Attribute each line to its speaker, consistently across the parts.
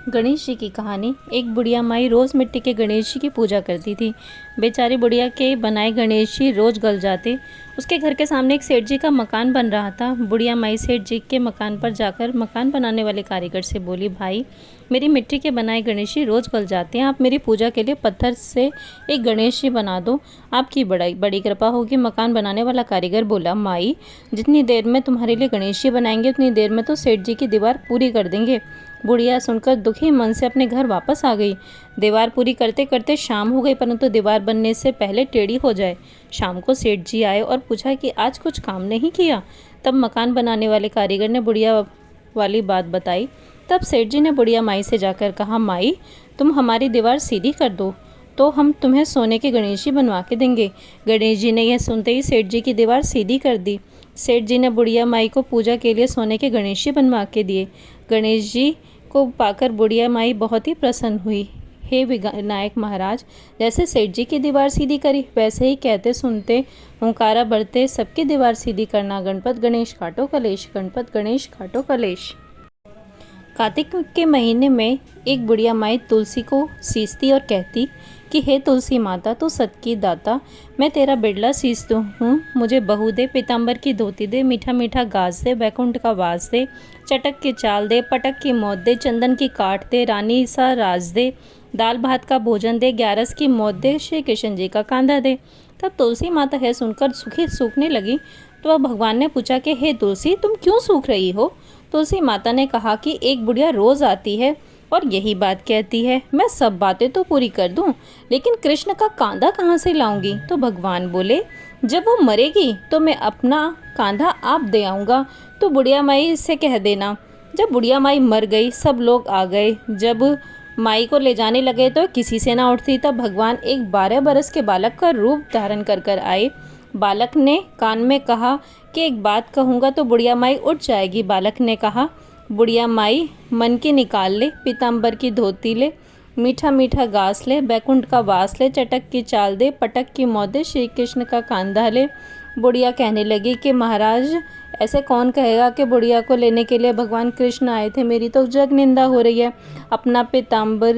Speaker 1: गणेश जी की कहानी। एक बुढ़िया माई रोज़ मिट्टी के गणेश जी की पूजा करती थी। बेचारी बुढ़िया के बनाए गणेश जी रोज़ गल जाते। उसके घर के सामने एक सेठ जी का मकान बन रहा था। बुढ़िया माई सेठ जी के मकान पर जाकर मकान बनाने वाले कारीगर से बोली, भाई मेरी मिट्टी के बनाए गणेश जी रोज़ गल जाते हैं, आप मेरी पूजा के लिए पत्थर से एक गणेश जी बना दो, आपकी बड़ी कृपा होगी। मकान बनाने वाला कारीगर बोला, माई जितनी देर में तुम्हारे लिए गणेश जी बनाएंगे उतनी देर में तो सेठ जी की दीवार पूरी कर देंगे। बुढ़िया सुनकर दुखी मन से अपने घर वापस आ गई। दीवार पूरी करते करते शाम हो गई, परंतु दीवार बनने से पहले टेढ़ी हो जाए। शाम को सेठ जी आए और पूछा कि आज कुछ काम नहीं किया। तब मकान बनाने वाले कारीगर ने बुढ़िया वाली बात बताई। तब सेठ जी ने बुढ़िया माई से जाकर कहा, माई तुम हमारी दीवार सीधी कर दो तो हम तुम्हें सोने के गणेश जी बनवा के देंगे। गणेश जी ने यह सुनते ही सेठ जी की दीवार सीधी कर दी। सेठ जी ने बुढ़िया माई को पूजा के लिए सोने के गणेश जी बनवा के दिए। गणेश जी को पाकर बुढ़िया माई बहुत ही प्रसन्न हुई। हे विनायक महाराज, जैसे सेठ जी की दीवार सीधी करी वैसे ही कहते सुनते हुंकारा बढ़ते सबकी दीवार सीधी करना। गणपत गणेश काटो कलेश, गणपत गणेश काटो कलेश। कार्तिक के महीने में एक बुढ़िया माई तुलसी को सींचती और कहती कि हे तुलसी माता, तू सत की दाता, मैं तेरा बिड़ला सींचती हूँ, मुझे बहू दे, पीताम्बर की धोती दे, मीठा मीठा गाज दे, बैकुंठ का वास दे, चटक की चाल दे, पटक की मौत दे, चंदन की काट दे, रानी सा राज दे, दाल भात का भोजन दे, ग्यारस की मौत दे, श्री कृष्ण जी का कांधा दे। तब तुलसी माता है सुनकर सूखने लगी। तो अब भगवान ने पूछा कि हे तुलसी, तुम क्यों सूख रही हो? तुलसी माता ने कहा कि एक बुढ़िया रोज आती है और यही बात कहती है, मैं सब बातें तो पूरी कर दूं, लेकिन कृष्ण का कांधा कहाँ से लाऊंगी? तो भगवान बोले, जब वो मरेगी तो मैं अपना कांधा आप दे आऊँगा, तो बुढ़िया माई से कह देना। जब बुढ़िया माई मर गई सब लोग आ गए। जब माई को ले जाने लगे तो किसी से ना उठती। तब भगवान एक 12 बरस के बालक का रूप धारण कर आए। बालक ने कान में कहा कि एक बात कहूँगा तो बुढ़िया माई उठ जाएगी। बालक ने कहा, बुढ़िया माई मन की निकाल ले, पीताम्बर की धोती ले, मीठा मीठा घास ले, बैकुंठ का वास ले, चटक की चाल दे, पटक की मौत दे, श्री कृष्ण का कांधा ले। बुढ़िया कहने लगी कि महाराज, ऐसे कौन कहेगा कि बुढ़िया को लेने के लिए भगवान कृष्ण आए थे? मेरी तो जग निंदा हो रही है। अपना पीताम्बर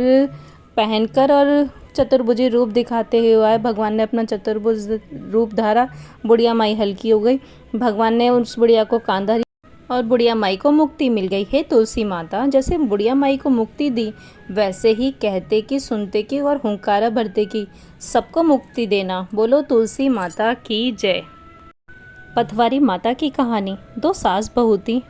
Speaker 1: पहनकर और चतुर्भुजी रूप दिखाते हुए आए। भगवान ने अपना चतुर्भुज रूप धारा। बुढ़िया माई हल्की हो गई। भगवान ने उस बुढ़िया को कांधा और बुढ़िया माई को मुक्ति मिल गई। हे तुलसी माता, जैसे बुढ़िया माई को मुक्ति दी वैसे ही कहते की, सुनते की और हुंकारा भरते की सबको मुक्ति देना। बोलो तुलसी माता की जय। पटवारी माता की कहानी। दो सास बहू थी।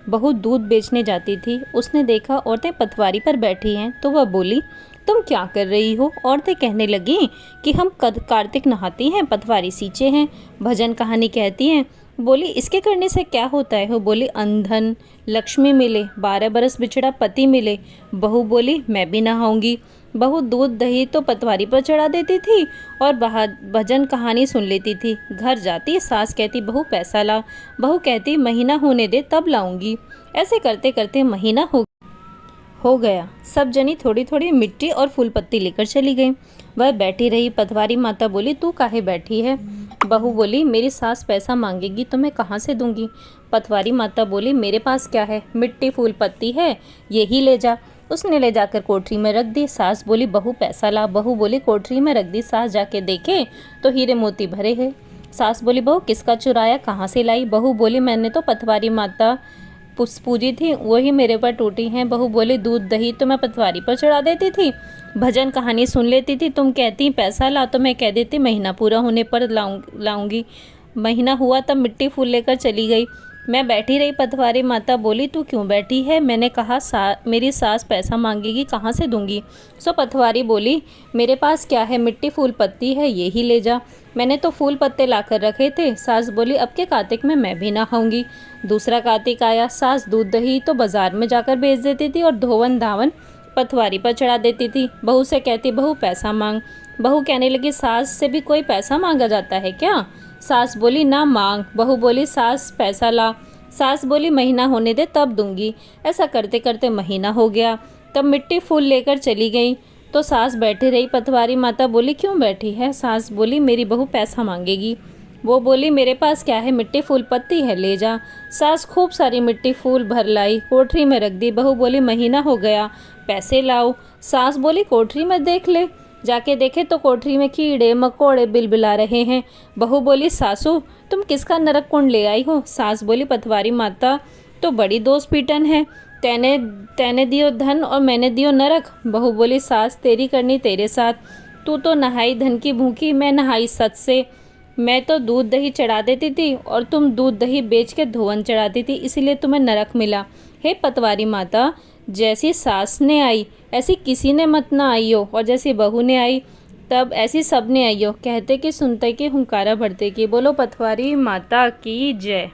Speaker 1: बहू दूध बेचने जाती थी। उसने देखा औरतें पटवारी पर बैठी हैं तो वह बोली, तुम क्या कर रही हो? औरतें कहने लगी कि हम कार्तिक नहाती हैं, पटवारी सींचे हैं। भजन कहानी कहती हैं। बोली, इसके करने से क्या होता है? वो बोली, अंधन लक्ष्मी मिले, 12 बरस बिछड़ा पति मिले। बहू बोली, मैं भी नहाऊंगी। बहू दूध दही तो पटवारी पर चढ़ा देती थी और भजन कहानी सुन लेती थी। घर जाती सास कहती, बहू पैसा ला। बहू कहती, महीना होने दे तब लाऊंगी। ऐसे करते करते महीना हो गया। सब जनी थोड़ी थोड़ी मिट्टी और फूल पत्ती लेकर चली गई। वह बैठी रही। पटवारी माता बोली, तू काहे बैठी है? बहू बोली, मेरी सास पैसा मांगेगी तो मैं कहाँ से दूंगी? पटवारी माता बोली, मेरे पास क्या है, मिट्टी फूल पत्ती है, यही ले जा। उसने ले जाकर कोठरी में रख दी। सास बोली, बहू पैसा ला। बहू बोली, कोठरी में रख दी। सास जाके देखे तो हीरे मोती भरे हैं। सास बोली, बहू किसका चुराया, कहाँ से लाई? बहू बोली, मैंने तो पटवारी माता पूजी थी, वही मेरे पर टूटी हैं। बहू बोली, दूध दही तो मैं पटवारी पर चढ़ा देती थी, भजन कहानी सुन लेती थी, तुम कहती पैसा ला तो मैं कह देती महीना पूरा होने पर लाऊंगी। महीना हुआ तब मिट्टी फूल लेकर चली गई। मैं बैठी रही। पटवारी माता बोली, तू क्यों बैठी है? मैंने कहा मेरी सास पैसा मांगेगी, कहाँ से दूंगी? सो पटवारी बोली, मेरे पास क्या है, मिट्टी फूल पत्ती है, यही ले जा। मैंने तो फूल पत्ते लाकर रखे थे। सास बोली, अब के कार्तिक में मैं भी नहाऊंगी। दूसरा कार्तिक आया। सास दूध दही तो बाजार में जाकर बेच देती थी और धोवन धावन पटवारी पर चढ़ा देती थी। बहू से कहती, बहू पैसा मांग। बहू कहने लगी, सास से भी कोई पैसा मांगा जाता है क्या? सास बोली, ना मांग। बहू बोली, सास पैसा ला। सास बोली, महीना होने दे तब दूंगी। ऐसा करते करते महीना हो गया। तब मिट्टी फूल लेकर चली गई तो सास बैठी रही। पटवारी माता बोली, क्यों बैठी है? सास बोली, मेरी बहू पैसा मांगेगी। वो बोली, मेरे पास क्या है, मिट्टी फूल पत्ती है, ले जा। सास खूब सारी मिट्टी फूल भर लाई, कोठरी में रख दी। बहू बोली, महीना हो गया, पैसे लाओ। सास बोली, कोठरी में देख ले। जाके देखे तो कोठरी में कीड़े मकोड़े बिलबिला रहे हैं। बहू बोली, सासू तुम किसका नरक कुंड ले आई हो? सास बोली, पटवारी माता तो बड़ी दोस्त पीटन है, तैने दियो धन और मैंने दियो नरक। बहू बोली, सास तेरी करनी तेरे साथ, तू तो नहाई धन की भूखी, मैं नहाई सच से। मैं तो दूध दही चढ़ा देती थी और तुम दूध दही बेच के धोवन चढ़ाती थी, इसीलिए तुम्हें नरक मिला। हे पटवारी माता, जैसी सास ने आई ऐसी किसी ने मत ना आई हो, और जैसी बहू ने आई तब ऐसी सब ने आई हो। कहते कि सुनते कि हुंकारा भरते की। बोलो पटवारी माता की जय।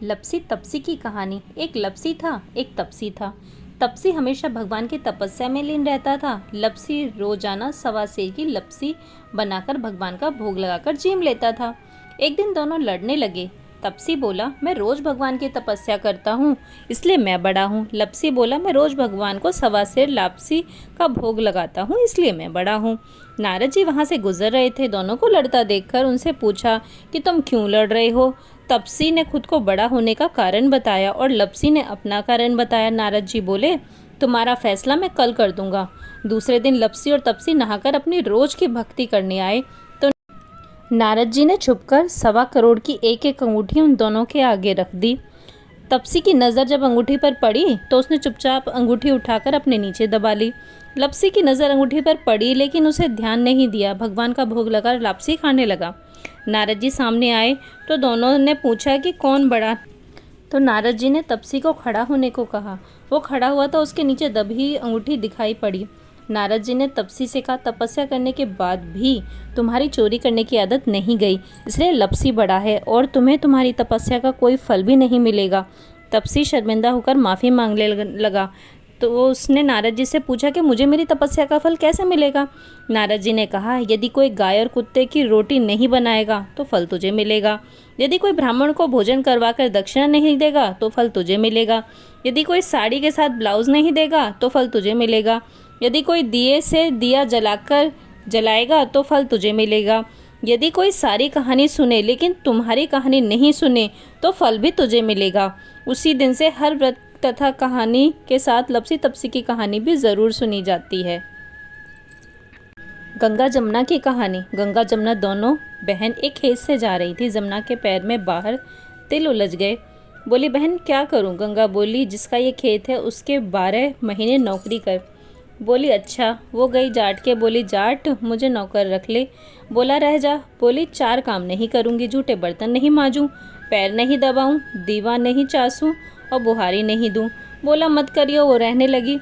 Speaker 1: लपसी तपसी की कहानी। एक लपसी था, एक तपसी था। तपसी हमेशा भगवान की तपस्या में लीन रहता था। लपसी रोजाना सवा सेर की लपसी बनाकर भगवान का भोग लगाकर जीम लेता था। एक दिन दोनों लड़ने लगे। तपसी बोला, मैं रोज भगवान की तपस्या करता हूँ इसलिए मैं बड़ा हूँ। लपसी बोला, मैं रोज भगवान को सवा सेर लापसी का भोग लगाता हूँ इसलिए मैं बड़ा हूँ। नारद जी वहाँ से गुजर रहे थे। दोनों को लड़ता देखकर उनसे पूछा कि तुम क्यों लड़ रहे हो? तपसी ने खुद को बड़ा होने का कारण बताया और लपसी ने अपना कारण बताया। नारद जी बोले, तुम्हारा फैसला मैं कल कर दूंगा। दूसरे दिन लपसी और तपसी नहाकर अपनी रोज की भक्ति करने आए तो नारद जी ने छुपकर 1.25 करोड़ की एक एक अंगूठी उन दोनों के आगे रख दी। तपसी की नज़र जब अंगूठी पर पड़ी तो उसने चुपचाप अंगूठी उठाकर अपने नीचे दबा ली। लपसी की नज़र अंगूठी पर पड़ी लेकिन उसे ध्यान नहीं दिया। भगवान का भोग लगा लापसी खाने लगा। नारद जी सामने आए तो दोनों ने पूछा कि कौन बड़ा। तो नारद जी ने तपसी को खड़ा होने को कहा। वो खड़ा हुआ तो उसके नीचे दबी अंगूठी दिखाई पड़ी। नारद जी ने तपसी से कहा, तपस्या करने के बाद भी तुम्हारी चोरी करने की आदत नहीं गई, इसलिए लपसी बड़ा है और तुम्हें तुम्हारी तपस्या का कोई फल भी नहीं मिलेगा। तपसी शर्मिंदा होकर माफ़ी मांगने लगा। तो उसने नारद जी से पूछा कि मुझे मेरी तपस्या का फल कैसे मिलेगा? नारद जी ने कहा, यदि कोई गाय और कुत्ते की रोटी नहीं बनाएगा तो फल तुझे मिलेगा। यदि कोई ब्राह्मण को भोजन करवाकर दक्षिणा नहीं देगा तो फल तुझे मिलेगा। यदि कोई साड़ी के साथ ब्लाउज नहीं देगा तो फल तुझे मिलेगा। यदि कोई दिए से दिया जलाएगा तो फल तुझे मिलेगा। यदि कोई सारी कहानी सुने लेकिन तुम्हारी कहानी नहीं सुने तो फल भी तुझे मिलेगा। उसी दिन से हर व्रत तथा कहानी के साथ लपसी तपसी की कहानी भी ज़रूर सुनी जाती है। गंगा जमुना की कहानी। गंगा जमुना दोनों बहन एक खेत से जा रही थी। जमुना के पैर में बाहर तिल उलझ गए। बोली, बहन क्या करूं? गंगा बोली, जिसका ये खेत है उसके 12 महीने नौकरी कर। बोली, अच्छा। वो गई जाट के। बोली, जाट मुझे नौकर रख ले। बोला, रह जा। बोली, 4 काम नहीं करूँगी, झूठे बर्तन नहीं मांजूँ, पैर नहीं दबाऊँ, दीवा नहीं चासूँ और बुहारी नहीं दूँ। बोला, मत करियो। वो रहने लगी।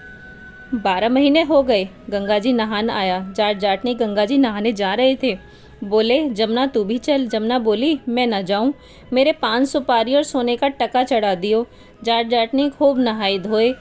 Speaker 1: 12 महीने हो गए। गंगा जी नहान आया। जाटनी गंगा जी नहाने जा रहे थे। बोले, जमुना तू भी चल। जमुना बोली, मैं ना जाऊँ, मेरे 5 सुपारी और सोने का टका चढ़ा दियो। जाटनी खूब नहाए धोए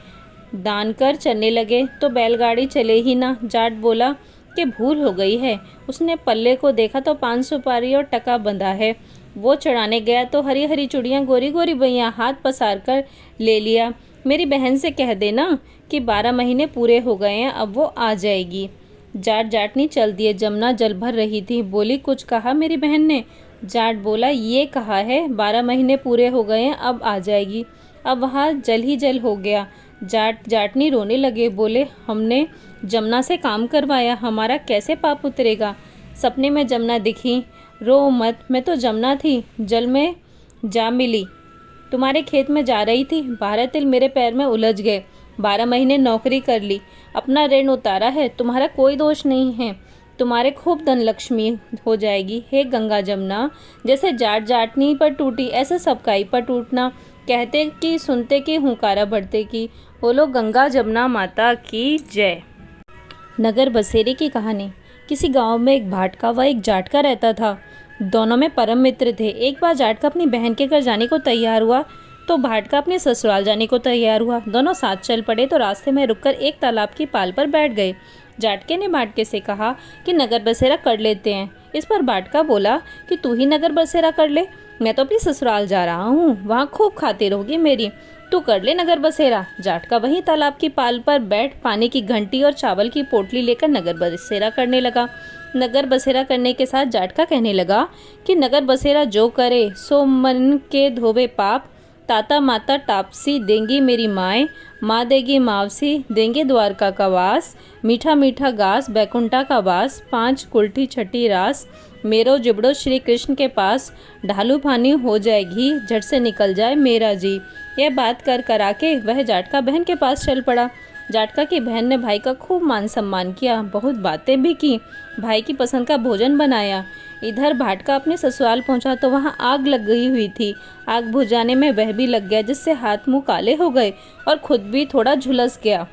Speaker 1: दान कर चलने लगे तो बैलगाड़ी चले ही ना। जाट बोला कि भूल हो गई है। उसने पल्ले को देखा तो 5 सुपारी और टका बंधा है। वो चढ़ाने गया तो हरी हरी चूड़ियाँ गोरी गोरी बैयाँ हाथ पसार कर ले लिया। मेरी बहन से कह देना कि 12 महीने पूरे हो गए हैं, अब वो आ जाएगी। जाटनी चल दिए। जमुना जल भर रही थी। बोली, कुछ कहा मेरी बहन ने? जाट बोला, ये कहा है 12 महीने पूरे हो गए हैं, अब आ जाएगी। अब वहाँ जल ही जल हो गया। जाटनी रोने लगे। बोले, हमने जमुना से काम करवाया, हमारा कैसे पाप उतरेगा? सपने में जमुना दिखी। रो मत, मैं तो जमुना थी, जल में जा मिली। तुम्हारे खेत में जा रही थी, 12 तिल मेरे पैर में उलझ गए। 12 महीने नौकरी कर ली, अपना ऋण उतारा है, तुम्हारा कोई दोष नहीं है। तुम्हारे खूब धन लक्ष्मी हो जाएगी। हे गंगा जमुना, जैसे जाटनी पर टूटी ऐसे सबकाई पर टूटना। कहते कि सुनते कि हुंकारा भरते की। बोलो गंगा जमुना माता की जय। नगर बसेरे की कहानी। किसी गांव में एक भाटका व एक जाटका रहता था। दोनों में परम मित्र थे। एक बार जाटका अपनी बहन के घर जाने को तैयार हुआ तो भाटका अपने ससुराल जाने को तैयार हुआ। दोनों साथ चल पड़े तो रास्ते में रुककर एक तालाब की पाल पर बैठ गए। जाटके ने भाटके से कहा कि नगर बसेरा कर लेते हैं। इस पर भाटका बोला कि तू ही नगर बसेरा कर ले, मैं तो अपनी ससुराल जा रहा हूँ, वहाँ खूब खातिर होगी मेरी, तू कर ले नगर बसेरा। जाटका वहीं तालाब की पाल पर बैठ पानी की घंटी और चावल की पोटली लेकर नगर बसेरा करने लगा। नगर बसेरा करने के साथ जाटका कहने लगा कि नगर बसेरा जो करे सो मन के धोवे पाप, ताता माता टापसी देंगी मेरी माएँ, माँ देगी मावसी देंगे द्वारका का वास, मीठा मीठा घास बैकुंठा का वास, 5 कुल्ठी छठी रास, मेरो जिबड़ो श्री कृष्ण के पास, ढालू पानी हो जाएगी झट से निकल जाए मेरा जी। यह बात कर करा के वह जाटका बहन के पास चल पड़ा। जाटका की बहन ने भाई का खूब मान सम्मान किया, बहुत बातें भी की, भाई की पसंद का भोजन बनाया। इधर भाटका अपने ससुराल पहुंचा तो वहां आग लग गई हुई थी। आग बुझाने में वह भी लग गया, जिससे हाथ मुंह काले हो गए और खुद भी थोड़ा झुलस गया।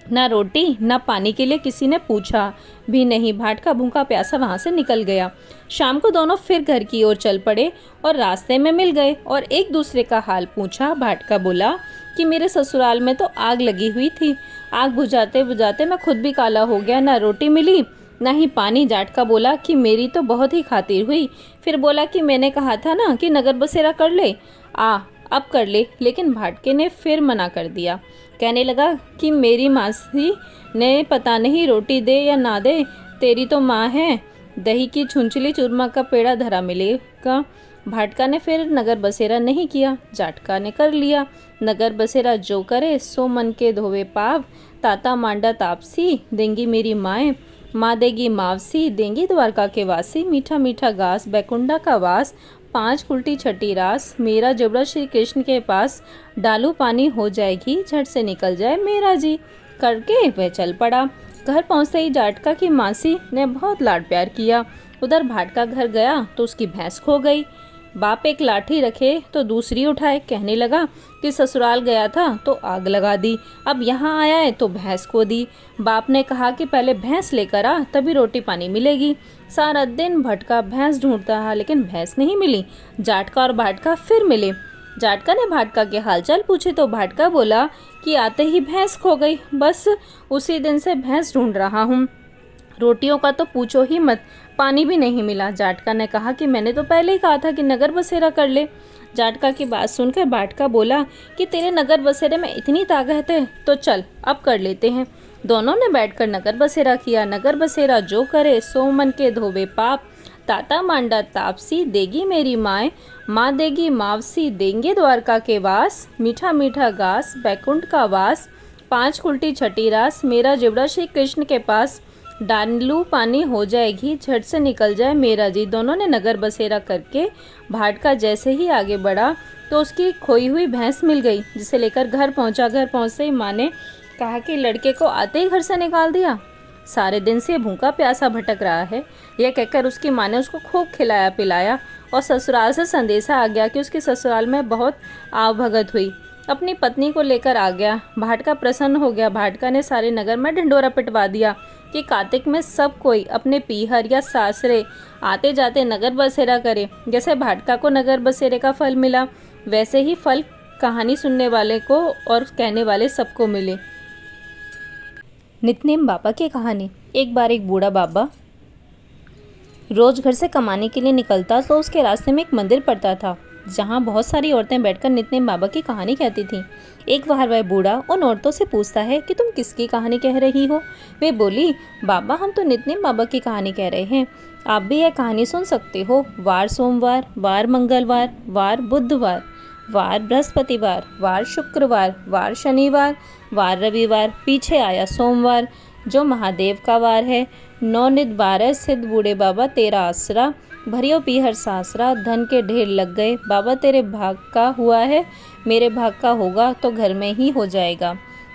Speaker 1: ना रोटी ना पानी के लिए किसी ने पूछा भी नहीं। भाटका भूखा प्यासा वहां से निकल गया। शाम को दोनों फिर घर की ओर चल पड़े और रास्ते में मिल गए और एक दूसरे का हाल पूछा। भाटका बोला कि मेरे ससुराल में तो आग लगी हुई थी, आग बुझाते बुझाते मैं खुद भी काला हो गया, ना रोटी मिली ना ही पानी। जाटका बोला कि मेरी तो बहुत ही खातिर हुई। फिर बोला कि मैंने कहा था ना कि नगर बसेरा कर ले, अब कर ले। लेकिन भाटके ने फिर मना कर दिया। कहने लगा कि मेरी मासी ने पता नहीं रोटी दे या ना दे, तेरी तो माँ है, दही की छुंचली चूरमा का पेड़ा धरा मिलेगा। भाटका ने फिर नगर बसेरा नहीं किया, जाटका ने कर लिया। नगर बसेरा जो करे सो मन के धोवे पाव, ताता मांडा तापसी देंगी मेरी माएँ, माँ देगी मावसी देंगी द्वारका के वासी, मीठा मीठा घास बैकुंठा का वास, 5 कुल्टी छठी रास, मेरा जबड़ा श्री कृष्ण के पास, डालू पानी हो जाएगी झट से निकल जाए मेरा जी। करके वह चल पड़ा। घर पहुँचते ही जाटका की मासी ने बहुत लाड प्यार किया। उधर भाटका घर गया तो उसकी भैंस खो गई। बाप एक लाठी रखे तो दूसरी उठाए, कहने लगा कि ससुराल गया था तो आग लगा दी, अब यहाँ आया है तो भैंस खो दी। बाप ने कहा कि पहले भैंस लेकर आ तभी रोटी पानी मिलेगी। सारा दिन भटका भैंस ढूंढता रहा लेकिन भैंस नहीं मिली। जाटका और भाटका फिर मिले। जाटका ने भाटका के हालचाल पूछे तो भाटका बोला कि आते ही भैंस खो गई, बस उसी दिन से भैंस ढूंढ रहा हूँ। रोटियों का तो पूछो ही मत, पानी भी नहीं मिला। जाटका ने कहा कि मैंने तो पहले ही कहा था कि नगर बसेरा कर ले। जाटका की बात सुनकर भाटका बोला कि तेरे नगर बसेरे में इतनी ताकत है तो चल अब कर लेते हैं। दोनों ने बैठकर नगर बसेरा किया। नगर बसेरा जो करे सो मन के धोवे पाप, ताता मांडा तापसी देगी मेरी माए, माँ देगी मावसी देंगे द्वारका के वास, मीठा मीठा घास बैकुंठ का वास, 5 कुल्टी छठी रास, मेरा जिबड़ा श्री कृष्ण के पास, डालू पानी हो जाएगी झट से निकल जाए मेरा जी। दोनों ने नगर बसेरा करके भाटका जैसे ही आगे बढ़ा तो उसकी खोई हुई भैंस मिल गई, जिसे लेकर घर पहुंचा। घर पहुंचते ही माँ ने कहा कि लड़के को आते ही घर से निकाल दिया, सारे दिन से भूखा प्यासा भटक रहा है। यह कहकर उसकी माँ ने उसको खूब खिलाया पिलाया और ससुराल से संदेशा आ गया कि उसके ससुराल में बहुत आवभगत हुई। अपनी पत्नी को लेकर आ गया। भाटका प्रसन्न हो गया। भाटका ने सारे नगर में ढिंडोरा पिटवा दिया कि कार्तिक में सब कोई अपने पीहर या सासरे आते जाते नगर बसेरा करे। जैसे भाटका को नगर बसेरे का फल मिला वैसे ही फल कहानी सुनने वाले को और कहने वाले सबको मिले। नितनेम बाबा की कहानी। एक बार एक बूढ़ा बाबा रोज घर से कमाने के लिए निकलता तो उसके रास्ते में एक मंदिर पड़ता था जहाँ बहुत सारी औरतें बैठकर नितनेम बाबा की कहानी कहती थीं। एक बार वह बूढ़ा उन औरतों से पूछता है कि तुम किसकी कहानी कह रही हो। वे बोली, बाबा हम तो नितनेम बाबा की कहानी कह रहे हैं, आप भी यह कहानी सुन सकते हो। वार सोमवार, वार मंगलवार, वार बुधवार, वार बृहस्पतिवार, वार शुक्रवार, वार शनिवार, वार रविवार, पीछे आया सोमवार जो महादेव का वार है। 9 नित 12 सिद्ध बूढ़े बाबा तेरा आसरा, भरियो पीहर सासरा, धन के ढेर लग गए बाबा तेरे भाग का हुआ है, मेरे भाग का होगा तो घर में ही हो जाएगा।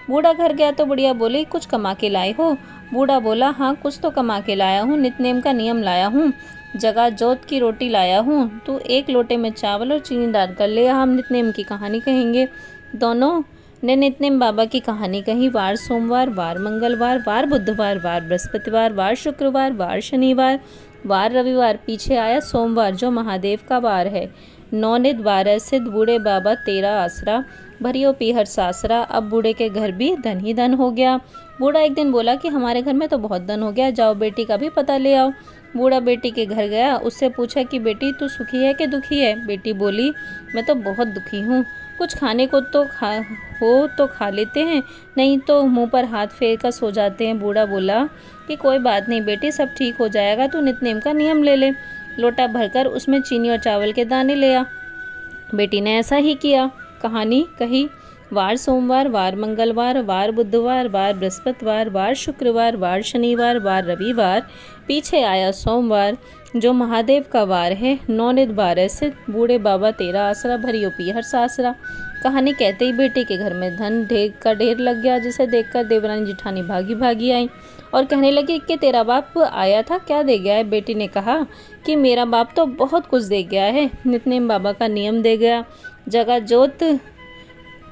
Speaker 1: बूढ़ा घर गया तो बुढ़िया बोली, कुछ कमा के लाए हो। बूढ़ा बोला, हाँ कुछ तो कमा के लाया हूँ, नितनेम का नियम लाया हूँ, जगह जोत की रोटी लाया हूँ, तू 1 लोटे में चावल और चीनी डाल कर ले, हम नितनेम की कहानी कहेंगे। दोनों ने नितनेम बाबा की कहानी कही। वार सोमवार, वार मंगलवार, वार बुधवार, वार बृहस्पतिवार, वार शुक्रवार, वार शनिवार, वार रविवार, पीछे आया सोमवार जो महादेव का वार है। नौनिध 12 सिद्ध बूढ़े बाबा तेरा आसरा, भरियो पीहर सासरा। अब बूढ़े के घर भी धन ही धन हो गया। बूढ़ा एक दिन बोला कि हमारे घर में तो बहुत धन हो गया, जाओ बेटी का भी पता ले आओ। बूढ़ा बेटी के घर गया, उससे पूछा कि बेटी तू सुखी है कि दुखी है। बेटी बोली मैं तो बहुत दुखी हूँ, कुछ खाने को तो खा लेते हैं, नहीं तो मुंह पर हाथ फेर कर सो जाते हैं। बूढ़ा बोला कि कोई बात नहीं बेटी, सब ठीक हो जाएगा, तू नित्यनेम का नियम ले ले। लोटा भरकर उसमें चीनी और चावल के दाने ले आ। बेटी ने ऐसा ही किया। कहानी कही, वार सोमवार, वार मंगलवार, वार बुधवार, वार बृहस्पतिवार, वार शुक्रवार, वार शनिवार, वार रविवार, पीछे आया सोमवार, जो महादेव का वार है। नौनिध 12 सिद्ध बूढ़े बाबा तेरा आसरा, भरियो पीहर सासरा। कहानी कहते ही बेटी के घर में धन ढेर लग गया, जिसे देखकर देवरानी जिठानी भागी भागी आई और कहने लगी कि तेरा बाप आया था, क्या दे गया है। बेटी ने कहा कि मेरा बाप तो बहुत कुछ दे गया है, नित्यनेम बाबा का नियम दे गया, जगह जोत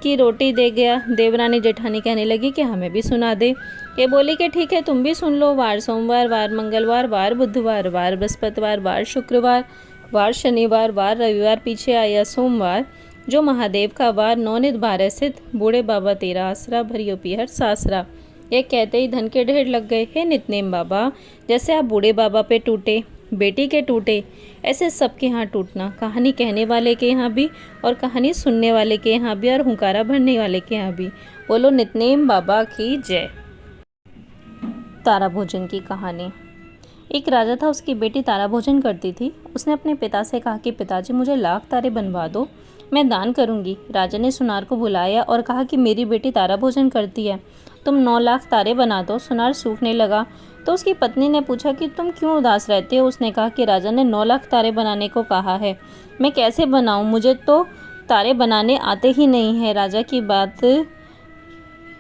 Speaker 1: की रोटी दे गया। देवरानी जेठानी कहने लगी कि हमें भी सुना दे। ये बोली कि ठीक है तुम भी सुन लो। वार सोमवार, वार मंगलवार, वार बुधवार, वार बृहस्पतिवार, वार शुक्रवार, वार शनिवार, वार रविवार, पीछे आया सोमवार, जो महादेव का वार। नौनिध 12 सिद्ध बूढ़े बाबा तेरा आसरा, भरियो पीहर सासरा। ये कहते ही धन के ढेर लग गए। हे नित्यनेम बाबा, जैसे आप बूढ़े बाबा पे टूटे, बेटी के टूटे, ऐसे सबके यहाँ टूटना। कहानी कहने वाले के यहाँ भी और कहानी सुनने वाले के यहाँ भी और हुंकारा भरने वाले के यहाँ भी। बोलो नित्यनेम बाबा की जय। तारा भोजन की कहानी। एक राजा था, उसकी बेटी तारा भोजन करती थी। उसने अपने पिता से कहा कि पिताजी मुझे लाख तारे बनवा दो, मैं दान करूंगी। राजा ने सुनार को बुलाया और कहा कि मेरी बेटी तारा भोजन करती है, तुम 9 लाख तारे बना दो। सुनार सूखने लगा तो उसकी पत्नी ने पूछा कि तुम क्यों उदास रहते हो। उसने कहा कि राजा ने 9 लाख तारे बनाने को कहा है, मैं कैसे बनाऊं, मुझे तो तारे बनाने आते ही नहीं है। राजा की बात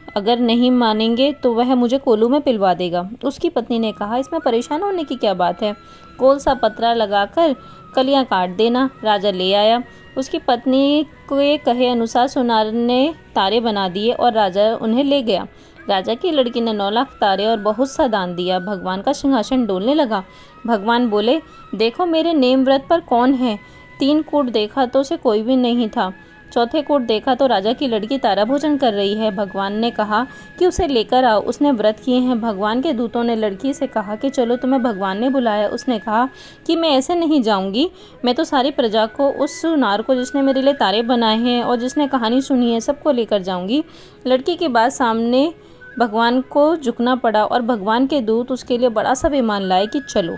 Speaker 1: अगर नहीं मानेंगे तो वह मुझे कोलू में पिलवा देगा। उसकी पत्नी ने कहा इसमें परेशान होने की क्या बात है, गोल सा पतरा लगाकर कलियां काट देना। राजा ले आया। उसकी पत्नी के कहे अनुसार सुनार ने तारे बना दिए और राजा उन्हें ले गया। राजा की लड़की ने 9 लाख तारे और बहुत सा दान दिया। भगवान का सिंहासन डोलने लगा। भगवान बोले देखो मेरे नेम व्रत पर कौन है। 3 कूट देखा तो उसे कोई भी नहीं था। चौथे कूट देखा तो राजा की लड़की तारा भोजन कर रही है। भगवान ने कहा कि उसे लेकर आओ, उसने व्रत किए हैं। भगवान के दूतों ने लड़की से कहा कि चलो तुम्हें भगवान ने बुलाया। उसने कहा कि मैं ऐसे नहीं जाऊंगी, मैं तो सारी प्रजा को, उस सुनार को जिसने मेरे लिए तारे बनाए हैं और जिसने कहानी सुनी है, सबको लेकर जाऊंगी। लड़की की बात सामने भगवान को झुकना पड़ा और भगवान के दूत उसके लिए बड़ा सा विमान लाए कि चलो।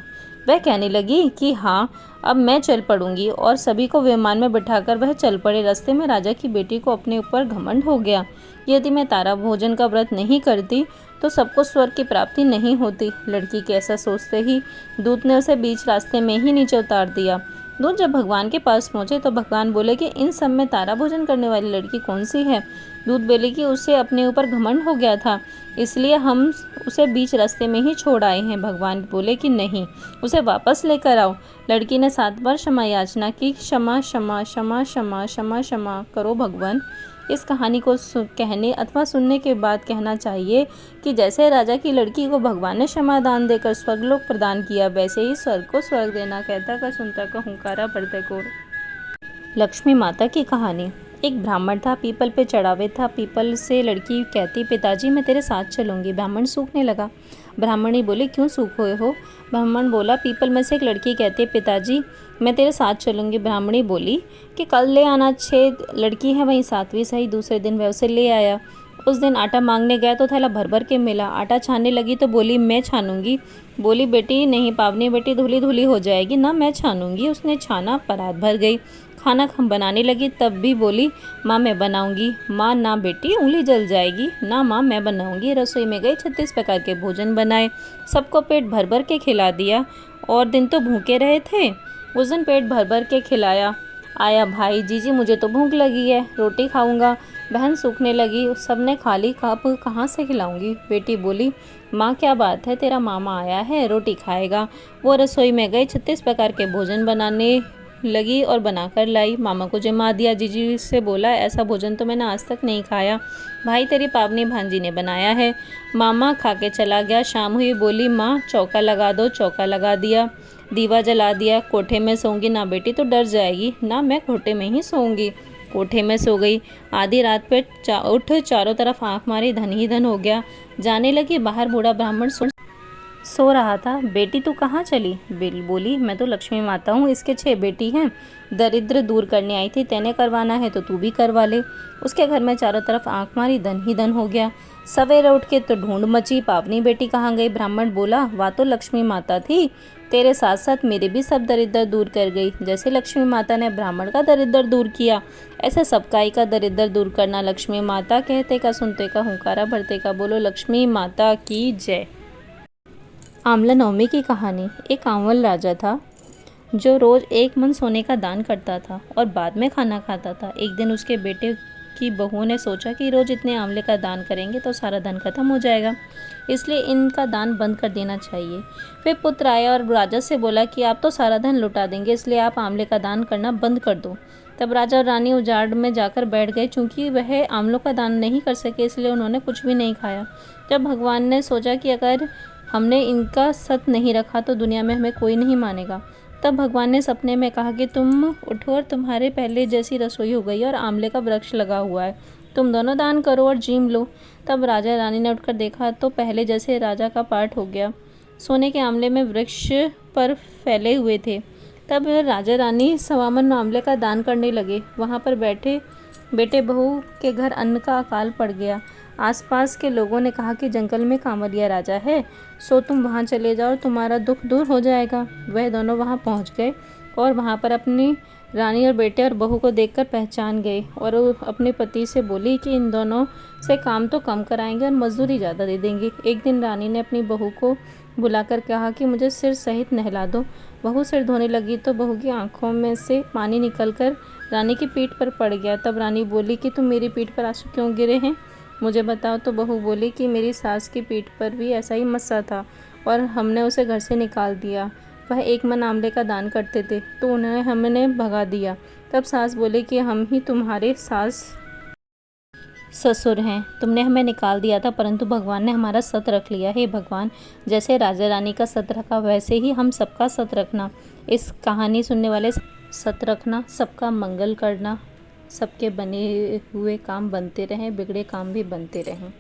Speaker 1: वह कहने लगी कि हाँ अब मैं चल पड़ूंगी और सभी को विमान में बिठाकर वह चल पड़े। रास्ते में राजा की बेटी को अपने ऊपर घमंड हो गया, यदि मैं तारा भोजन का व्रत नहीं करती तो सबको स्वर्ग की प्राप्ति नहीं होती। लड़की के ऐसा सोचते ही दूत ने उसे बीच रास्ते में ही नीचे उतार दिया। दूत जब भगवान के पास पहुंचे तो भगवान बोले कि इन सब में तारा भोजन करने वाली लड़की कौन सी है। दूत बोले कि उसे अपने ऊपर घमंड हो गया था, इसलिए हम उसे बीच रास्ते में ही छोड़ आए हैं। भगवान बोले कि नहीं, उसे वापस लेकर आओ। लड़की ने 7 बार क्षमा याचना की, क्षमा क्षमा क्षमा क्षमा क्षमा क्षमा करो भगवान। इस कहानी को कहने अथवा सुनने के बाद कहना चाहिए कि जैसे राजा की लड़की को भगवान ने क्षमा दान देकर स्वर्गलोक प्रदान किया, वैसे ही स्वर्ग को स्वर्ग देना। कहता का सुनता का हुंकारा भरते को। लक्ष्मी माता की कहानी। एक ब्राह्मण था, पीपल पे चढ़ा हुआ था। पीपल से लड़की कहती पिताजी मैं तेरे साथ चलूँगी। ब्राह्मण सूखने लगा। ब्राह्मणी बोली क्यों सूख हुए हो। ब्राह्मण बोला पीपल में से एक लड़की कहती है पिताजी मैं तेरे साथ चलूँगी। ब्राह्मणी बोली कि कल ले आना, 6 लड़की है वहीं 7वीं सही। दूसरे दिन वह उसे ले आया। उस दिन आटा मांगने गया तो थैला भर भर के मिला। आटा छानने लगी तो बोली मैं छानूंगी। बोली बेटी नहीं पावनी बेटी, धुली धुली हो जाएगी ना, मैं छानूंगी। उसने छाना, परात भर गई। खाना बनाने लगी तब भी बोली माँ मैं बनाऊंगी। माँ ना बेटी उंगली जल जाएगी। ना माँ मैं बनाऊंगी। रसोई में गई, 36 प्रकार के भोजन बनाए, सबको पेट भर भर के खिला दिया। और दिन तो भूखे रहे थे, उस दिन पेट भर भर के खिलाया। आया भाई, जीजी मुझे तो भूख लगी है, रोटी खाऊंगा। बहन सूखने लगी, सबने खा ली, कप कहाँ से खिलाऊंगी। बेटी बोली माँ क्या बात है, तेरा मामा आया है, रोटी खाएगा। वो रसोई में गई, 36 प्रकार के भोजन बनाने लगी और बनाकर लाई। मामा को जिम्मा दिया। जीजी से बोला, ऐसा भोजन तो मैंने आज तक नहीं खाया, भाई तेरी पावनी भांजी ने बनाया है। मामा खा के चला गया। शाम हुई, बोली, माँ चौका लगा दो। चौका लगा दिया, दीवा जला दिया। कोठे में सोऊंगी ना बेटी तो डर जाएगी। ना, मैं कोठे में ही सोऊंगी। कोठे में सो गई। आधी रात पे उठ चारों तरफ आंख मारी, धन ही धन हो गया। जाने लगी। बाहर बूढ़ा ब्राह्मण सो रहा था। बेटी तू कहाँ चली? बोली, मैं तो लक्ष्मी माता हूँ, इसके 6 बेटी हैं, दरिद्र दूर करने आई थी, तेने करवाना है तो तू भी करवा ले। उसके घर में चारों तरफ आंख मारी, धन ही धन हो गया। सवेरे उठ के तो ढूंढ मची, पावनी बेटी कहाँ गई? ब्राह्मण बोला, वह तो लक्ष्मी माता थी, तेरे साथ साथ मेरे भी सब दरिद्र दूर कर गई। जैसे लक्ष्मी माता ने ब्राह्मण का दरिद्र दूर किया, ऐसे सबका ही का दरिद्र दूर करना लक्ष्मी माता। कहते का सुनते का हुंकारा भरते का, बोलो लक्ष्मी माता की जय। आंवला नवमी की कहानी। एक आंवल राजा था जो रोज 1 मन सोने का दान करता था और बाद में खाना खाता था। एक दिन उसके बेटे की बहू ने सोचा कि रोज इतने आंवले का दान करेंगे तो सारा धन खत्म हो जाएगा, इसलिए इनका दान बंद कर देना चाहिए। फिर पुत्र आया और राजा से बोला कि आप तो सारा धन लुटा देंगे, इसलिए आप आंवले का दान करना बंद कर दो। तब राजा और रानी उजाड़ में जाकर बैठ गए। चूंकि वह आंवलों का दान नहीं कर सके, इसलिए उन्होंने कुछ भी नहीं खाया। जब भगवान ने सोचा कि अगर हमने इनका सत नहीं रखा तो दुनिया में हमें कोई नहीं मानेगा, तब भगवान ने सपने में कहा कि तुम उठो और तुम्हारे पहले जैसी रसोई हो गई और आंवले का वृक्ष लगा हुआ है, तुम दोनों दान करो और जीम लो। तब राजा रानी ने उठकर देखा तो पहले जैसे राजा का पाठ हो गया, सोने के आंवले में वृक्ष पर फैले हुए थे। तब राजा रानी 1.25 मन आंवले का दान करने लगे। वहाँ पर बैठे बेटे बहू के घर अन्न का अकाल पड़ गया। आसपास के लोगों ने कहा कि जंगल में कांवरिया राजा है, सो तुम वहाँ चले जाओ, तुम्हारा दुख दूर हो जाएगा। वह दोनों वहाँ पहुँच गए और वहाँ पर अपनी रानी और बेटे और बहू को देखकर पहचान गए और अपने पति से बोली कि इन दोनों से काम तो कम कराएंगे और मजदूरी ज़्यादा दे देंगे। एक दिन रानी ने अपनी बहू को बुलाकर कहा कि मुझे सिर सहित नहला दो। बहू सिर धोने लगी तो बहू की आंखों में से पानी निकलकर रानी की पीठ पर पड़ गया। तब रानी बोली कि तुम मेरी पीठ पर आंसू क्यों गिरे हैं, मुझे बताओ। तो बहू बोली कि मेरी सास की पीठ पर भी ऐसा ही मस्सा था और हमने उसे घर से निकाल दिया। वह 1 मन आंवले का दान करते थे तो उन्हें हमने भगा दिया। तब सास बोले कि हम ही तुम्हारे सास ससुर हैं, तुमने हमें निकाल दिया था परंतु भगवान ने हमारा सत रख लिया। हे भगवान, जैसे राजा रानी का सत रखा वैसे ही हम सबका सत रखना। इस कहानी सुनने वाले सत रखना, सबका मंगल करना, सबके बने हुए काम बनते रहें, बिगड़े काम भी बनते रहें।